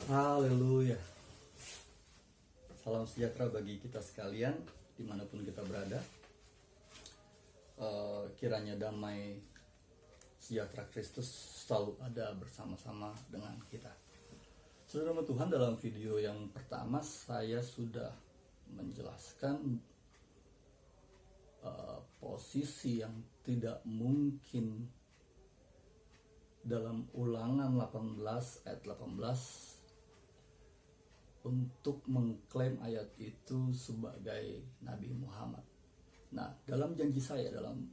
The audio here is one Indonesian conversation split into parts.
Haleluya. Salam sejahtera bagi kita sekalian dimanapun kita berada. Kiranya damai sejahtera Kristus selalu ada bersama-sama dengan kita. Saudara Tuhan, dalam video yang pertama saya sudah menjelaskan posisi yang tidak mungkin dalam Ulangan 18 ayat 18 untuk mengklaim ayat itu sebagai Nabi Muhammad. Nah, dalam janji saya dalam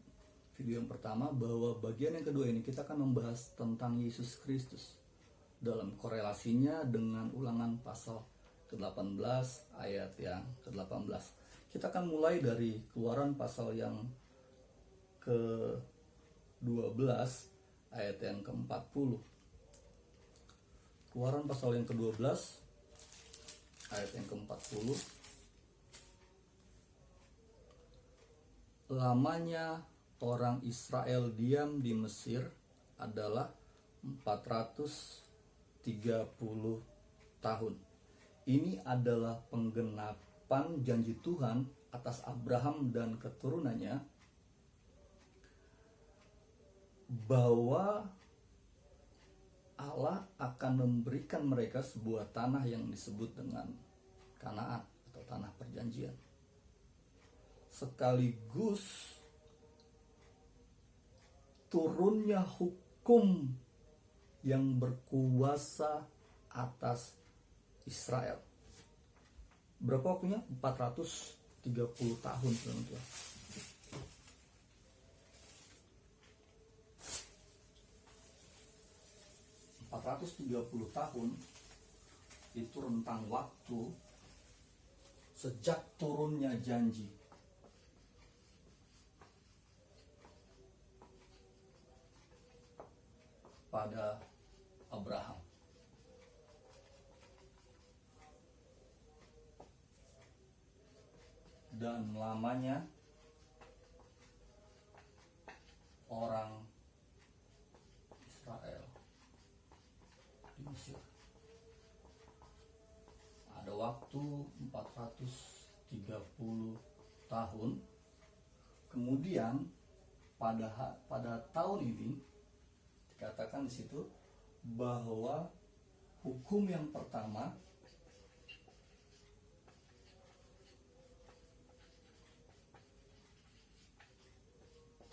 video yang pertama bahwa bagian yang kedua ini kita akan membahas tentang Yesus Kristus dalam korelasinya dengan Ulangan pasal ke-18 ayat yang ke-18. Kita akan mulai dari Keluaran pasal yang ke-12 ayat yang ke-40. Keluaran pasal yang ke-12 ayat yang ke-40. Lamanya orang Israel diam di Mesir adalah 430 tahun. Ini adalah penggenapan janji Tuhan atas Abraham dan keturunannya bahwa Allah akan memberikan mereka sebuah tanah yang disebut dengan Kanaan atau tanah perjanjian. Sekaligus turunnya hukum yang berkuasa atas Israel. Berapa waktunya? 430 tahun, teman-teman. tahun itu rentang waktu sejak turunnya janji. Pada Abraham. Dan lamanya orang Israel di Mesir. Ada waktu 430 tahun. Kemudian pada tahun ini dikatakan di situ bahwa hukum yang pertama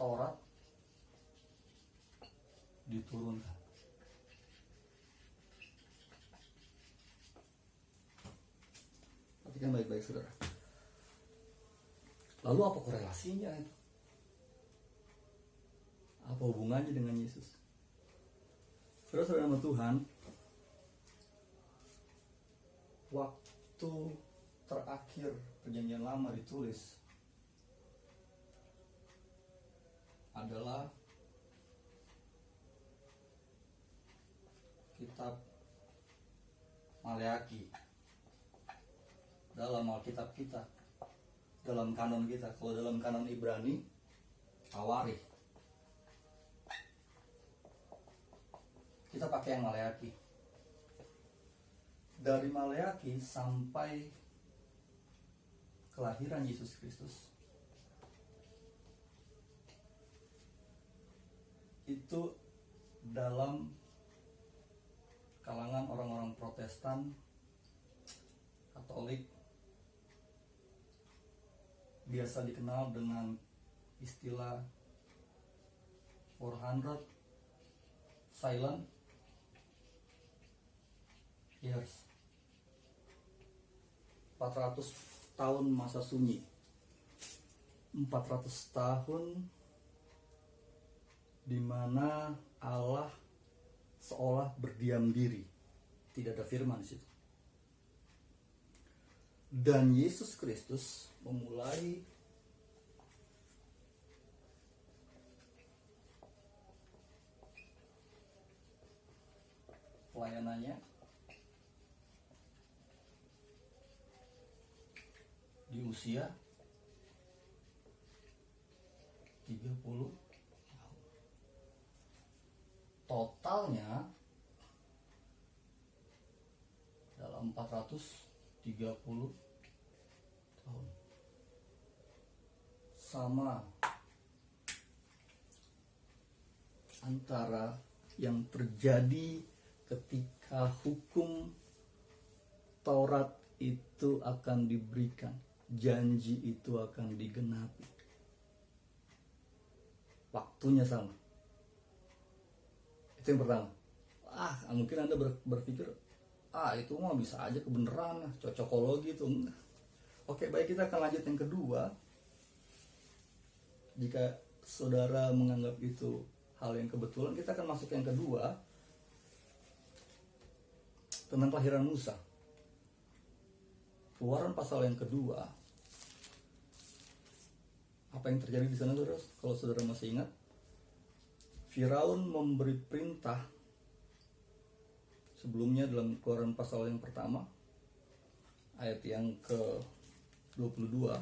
Taurat diturunkan. Perhatikan baik-baik, saudara. Lalu apa korelasinya itu? Apa hubungannya dengan Yesus? Saudara-saudara nama Tuhan, waktu terakhir perjanjian lama ditulis adalah kitab Maleaki. Dalam Alkitab kita, dalam kanon kita, kalau dalam kanon Ibrani, Tawarikh. Kita pakai yang Maleaki. Dari Maleaki sampai kelahiran Yesus Kristus itu dalam kalangan orang-orang Protestan Katolik biasa dikenal dengan istilah 400 silent years, 400 tahun masa sunyi, 400 tahun di mana Allah seolah berdiam diri, tidak ada firman di situ. Dan Yesus Kristus memulai pelayanannya di usia 30 tahun. Totalnya 430 tahun. Sama antara yang terjadi ketika hukum Taurat itu akan diberikan, janji itu akan digenapi. Waktunya sama. Itu yang pertama. Mungkin Anda berpikir, itu mah bisa aja kebenaran, cocokologi itu. Oke, baik, kita akan lanjut yang kedua. Jika saudara menganggap itu hal yang kebetulan, kita akan masuk yang kedua, tentang kelahiran Musa. Keluaran pasal yang kedua. Apa yang terjadi di sana, saudara? Kalau saudara masih ingat, Firaun memberi perintah sebelumnya dalam Keluaran pasal yang pertama, ayat yang ke-22.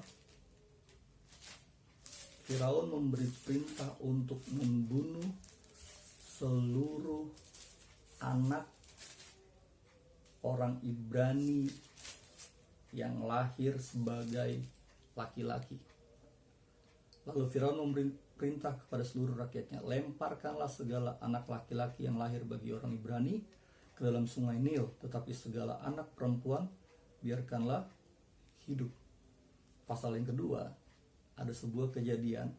Firaun memberi perintah untuk membunuh seluruh anak orang Ibrani yang lahir sebagai laki-laki. Lalu Firaun memberi perintah kepada seluruh rakyatnya, lemparkanlah segala anak laki-laki yang lahir bagi orang Ibrani ke dalam sungai Nil, tetapi segala anak perempuan biarkanlah hidup. Pasal yang kedua, ada sebuah kejadian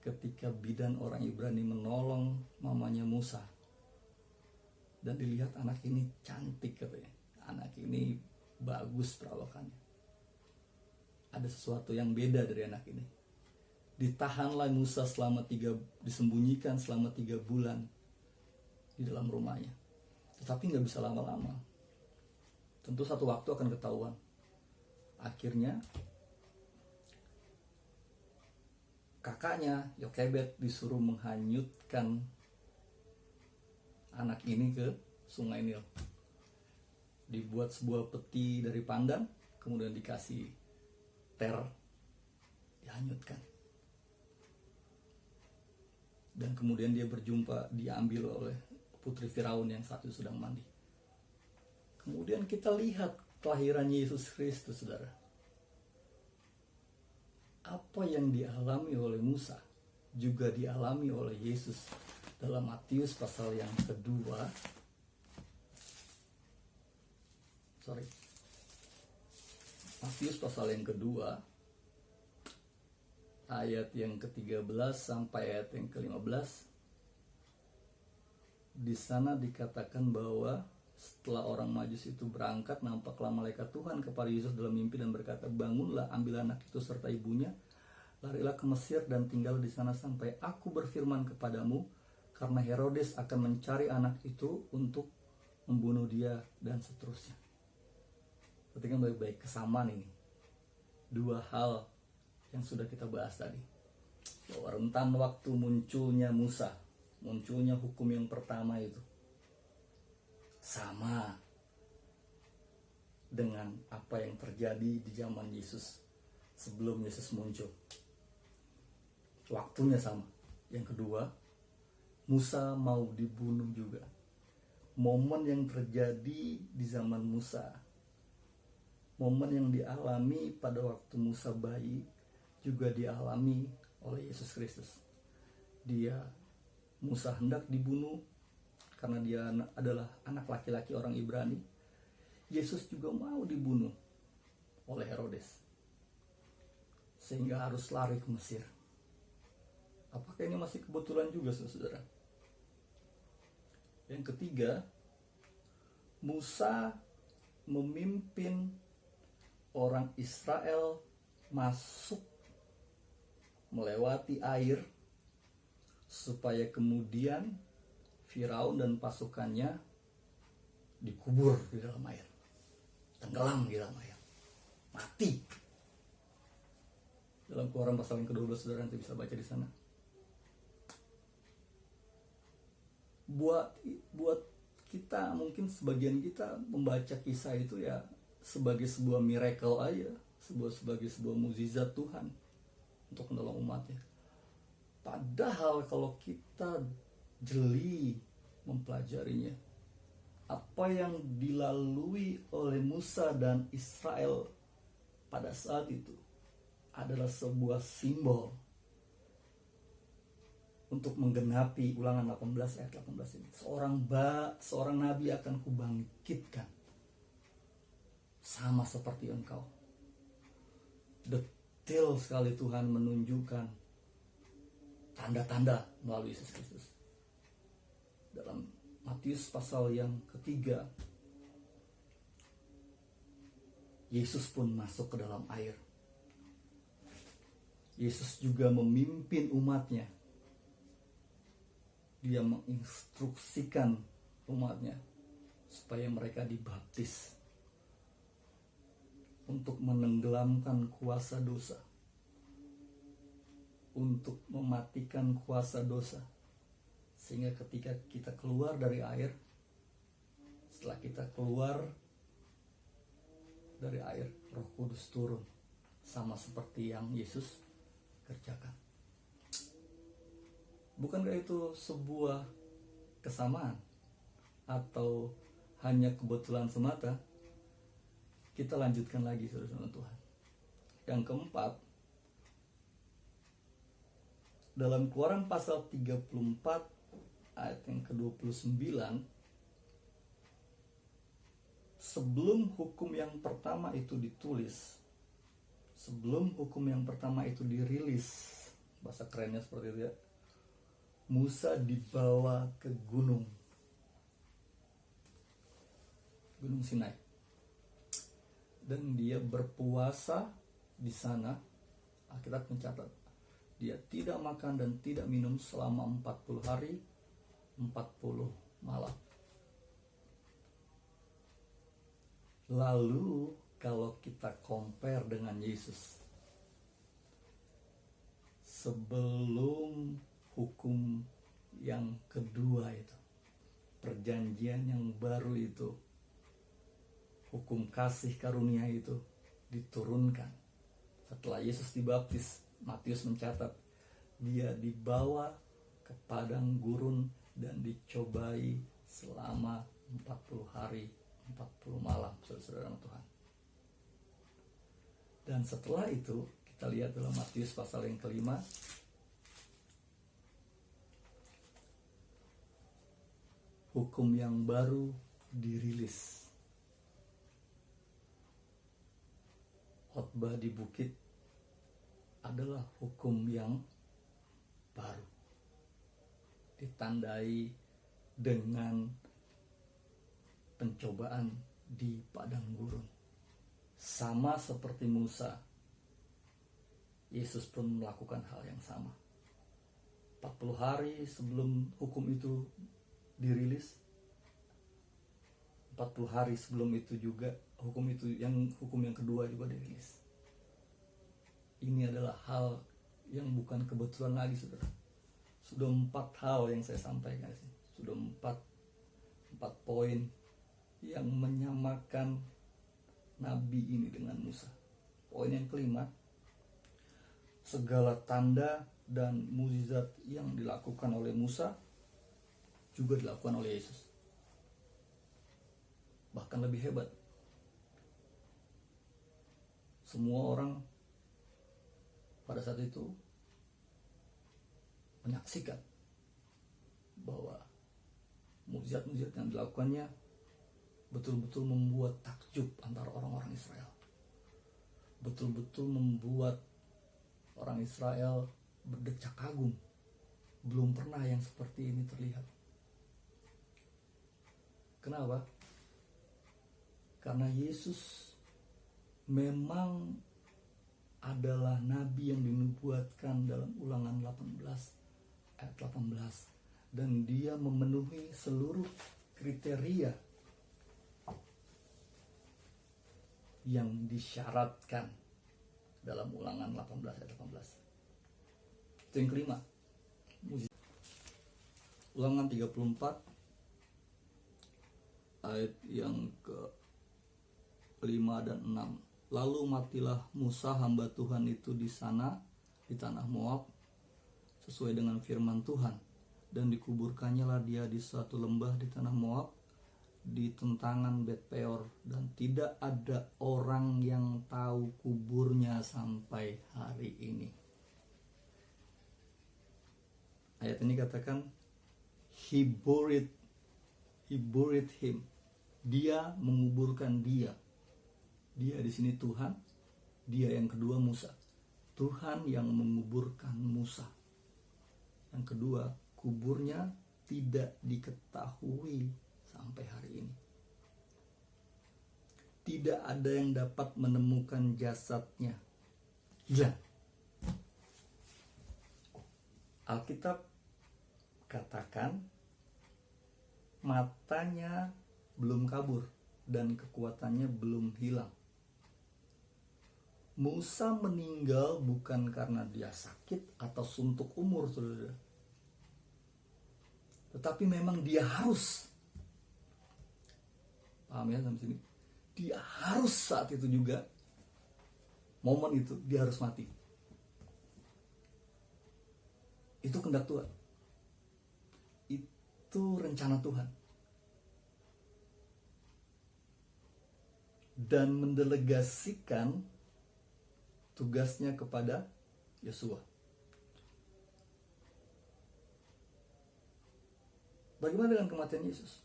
ketika bidan orang Ibrani menolong mamanya Musa, dan dilihat anak ini cantik katanya, anak ini bagus perawakannya, ada sesuatu yang beda dari anak ini. Ditahanlah Musa disembunyikan selama 3 bulan di dalam rumahnya. Tetapi nggak bisa lama-lama. Tentu satu waktu akan ketahuan. Akhirnya kakaknya Yokebed disuruh menghanyutkan anak ini ke sungai Nil. Dibuat sebuah peti dari pandan, kemudian dikasih dihanyutkan. Dan kemudian dia diambil oleh putri Firaun yang saat itu sedang mandi. Kemudian kita lihat kelahiran Yesus Kristus, saudara. Apa yang dialami oleh Musa juga dialami oleh Yesus dalam Matius pasal yang kedua. Matius pasal yang kedua, ayat yang ke-13 sampai ayat yang ke-15. Di sana dikatakan bahwa setelah orang Majus itu berangkat, nampaklah malaikat Tuhan kepada Yesus dalam mimpi dan berkata, bangunlah, ambil anak itu serta ibunya, larilah ke Mesir dan tinggal di sana sampai aku berfirman kepadamu, karena Herodes akan mencari anak itu untuk membunuh dia, dan seterusnya. Perhatikan baik-baik kesamaan ini. 2 hal yang sudah kita bahas tadi, bahwa rentan waktu munculnya Musa, munculnya hukum yang pertama itu sama dengan apa yang terjadi di zaman Yesus sebelum Yesus muncul. Waktunya sama. Yang kedua, Musa mau dibunuh juga. Momen yang terjadi di zaman Musa, momen yang dialami pada waktu Musa bayi, juga dialami oleh Yesus Kristus. Musa hendak dibunuh karena dia adalah anak laki-laki orang Ibrani. Yesus juga mau dibunuh oleh Herodes, sehingga harus lari ke Mesir. Apakah ini masih kebetulan juga, saudara? Yang ketiga, Musa memimpin orang Israel masuk melewati air, supaya kemudian Firaun dan pasukannya dikubur di dalam air, tenggelam di dalam air, mati. Dalam Keluaran pasal yang ke-12, saudara nanti bisa baca di sana. Buat kita, mungkin sebagian kita membaca kisah itu ya sebagai sebuah miracle aja, sebagai sebuah mukjizat Tuhan untuk menolong umatnya. Padahal kalau kita jeli mempelajarinya, apa yang dilalui oleh Musa dan Israel pada saat itu adalah sebuah simbol untuk menggenapi Ulangan 18 ayat 18 ini. Seorang nabi akan kubangkitkan sama seperti engkau. Detail sekali Tuhan menunjukkan tanda-tanda melalui Yesus Kristus. Dalam Matius pasal yang ketiga, Yesus pun masuk ke dalam air. Yesus juga memimpin umatnya. Dia menginstruksikan umatnya supaya mereka dibaptis untuk menenggelamkan kuasa dosa, untuk mematikan kuasa dosa, sehingga ketika kita keluar dari air, setelah kita keluar dari air, Roh Kudus turun sama seperti yang Yesus kerjakan. Bukankah itu sebuah kesamaan atau hanya kebetulan semata? Kita lanjutkan lagi, saudara Tuhan. Yang keempat, dalam Keluaran pasal 34 ayat yang ke-29, sebelum hukum yang pertama itu ditulis, sebelum hukum yang pertama itu dirilis, bahasa kerennya seperti itu ya, Musa dibawa ke Gunung Sinai, dan dia berpuasa di sana. Alkitab mencatat dia tidak makan dan tidak minum selama 40 hari 40 malam. Lalu kalau kita compare dengan Yesus, sebelum hukum yang kedua itu, perjanjian yang baru itu, hukum kasih karunia itu diturunkan setelah Yesus dibaptis. Matius mencatat dia dibawa ke padang gurun dan dicobai selama 40 hari 40 malam, saudara-saudara Tuhan. Dan setelah itu kita lihat dalam Matius pasal yang kelima, hukum yang baru dirilis. Khotbah di bukit adalah hukum yang baru, ditandai dengan pencobaan di padang gurun. Sama seperti Musa, Yesus pun melakukan hal yang sama. 40 hari sebelum hukum itu dirilis, 40 hari sebelum itu juga hukum yang kedua juga dirilis. Ini adalah hal yang bukan kebetulan lagi, saudara. Sudah 4 hal yang saya sampaikan sih. Sudah 4 poin yang menyamakan nabi ini dengan Musa. Poin yang kelima, segala tanda dan mukjizat yang dilakukan oleh Musa juga dilakukan oleh Yesus. Bahkan lebih hebat. Semua orang pada saat itu menyaksikan bahwa mukjizat-mukjizat yang dilakukannya betul-betul membuat takjub antara orang-orang Israel. Betul-betul membuat orang Israel berdecak kagum. Belum pernah yang seperti ini terlihat. Kenapa? Karena Yesus memang adalah nabi yang dinubuatkan dalam Ulangan 18 ayat 18, dan dia memenuhi seluruh kriteria yang disyaratkan dalam Ulangan 18 ayat 18. Itu yang kelima. Ulangan 34 ayat yang ke-5 dan 6. Lalu matilah Musa hamba Tuhan itu di sana, di tanah Moab, sesuai dengan firman Tuhan, dan dikuburkannya lah dia di suatu lembah di tanah Moab, di tentangan Bet Peor, dan tidak ada orang yang tahu kuburnya sampai hari ini. Ayat ini katakan he buried him. Dia menguburkan dia. Dia di sini Tuhan, dia yang kedua Musa. Tuhan yang menguburkan Musa. Yang kedua, kuburnya tidak diketahui sampai hari ini. Tidak ada yang dapat menemukan jasadnya. Hilang. Alkitab katakan matanya belum kabur dan kekuatannya belum hilang. Musa meninggal bukan karena dia sakit atau suntuk umur, saudara. Tetapi memang dia harus. Paham ya sampai sini? Dia harus saat itu juga, momen itu dia harus mati. Itu kehendak Tuhan. Itu rencana Tuhan. Dan mendelegasikan tugasnya kepada Yosua. Bagaimana dengan kematian Yesus?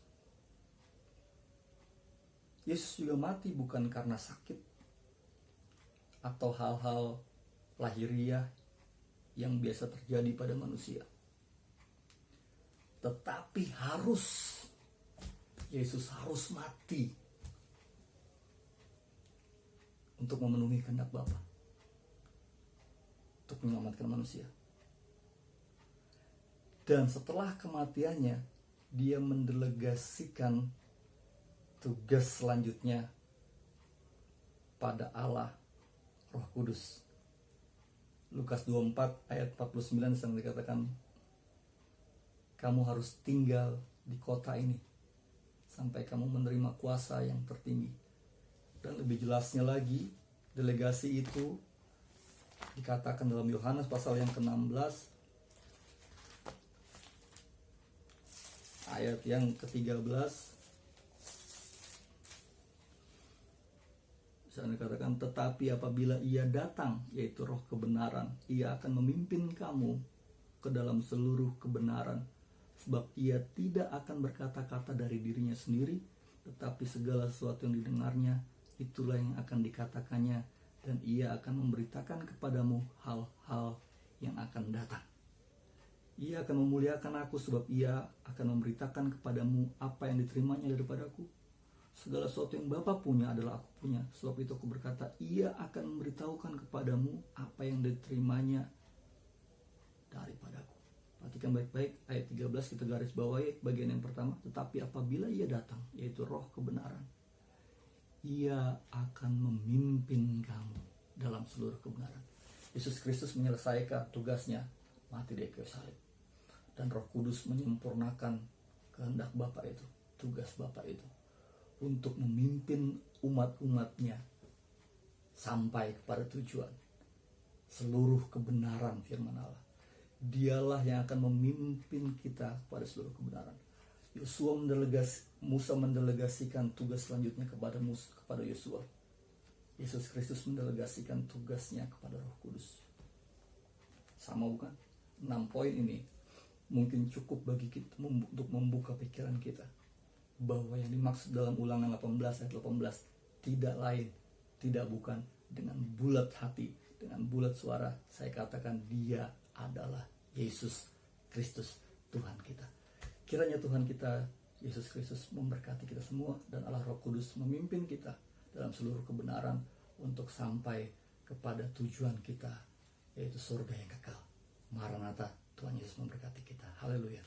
Yesus juga mati bukan karena sakit atau hal-hal lahiriah yang biasa terjadi pada manusia. Tetapi Yesus harus mati untuk memenuhi kehendak Bapa, untuk menyelamatkan manusia. Dan setelah kematiannya, dia mendelegasikan tugas selanjutnya pada Allah Roh Kudus. Lukas 24 ayat 49 sedang dikatakan, kamu harus tinggal di kota ini sampai kamu menerima kuasa yang tertinggi. Dan lebih jelasnya lagi, delegasi itu dikatakan dalam Yohanes pasal yang ke-16 ayat yang ke-13. Misalnya dikatakan, tetapi apabila ia datang, yaitu Roh kebenaran, ia akan memimpin kamu ke dalam seluruh kebenaran. Sebab ia tidak akan berkata-kata dari dirinya sendiri, tetapi segala sesuatu yang didengarnya, itulah yang akan dikatakannya, dan ia akan memberitakan kepadamu hal-hal yang akan datang. Ia akan memuliakan aku, sebab ia akan memberitakan kepadamu apa yang diterimanya daripadaku. Segala sesuatu yang Bapa punya adalah aku punya. Sebab itu aku berkata, ia akan memberitahukan kepadamu apa yang diterimanya daripadaku. Perhatikan baik-baik ayat 13, kita garis bawahi bagian yang pertama. Tetapi apabila ia datang, yaitu Roh kebenaran, ia akan memimpin kamu dalam seluruh kebenaran. Yesus Kristus menyelesaikan tugasnya mati di kayu salib. Dan Roh Kudus menyempurnakan kehendak Bapa itu, tugas Bapa itu, untuk memimpin umat-umatnya sampai kepada tujuan seluruh kebenaran firman Allah. Dialah yang akan memimpin kita kepada seluruh kebenaran. Musa mendelegasikan tugas selanjutnya kepada Yosua. Yesus Kristus mendelegasikan tugasnya kepada Roh Kudus. Sama bukan? 6 poin ini mungkin cukup bagi kita untuk membuka pikiran kita bahwa yang dimaksud dalam Ulangan 18 ayat 18 tidak lain, tidak bukan, dengan bulat hati, dengan bulat suara saya katakan, dia adalah Yesus Kristus, Tuhan kita. Kiranya Tuhan kita Yesus Kristus memberkati kita semua, dan Allah Roh Kudus memimpin kita dalam seluruh kebenaran untuk sampai kepada tujuan kita, yaitu surga yang kekal. Maranatha, Tuhan Yesus memberkati kita. Haleluya.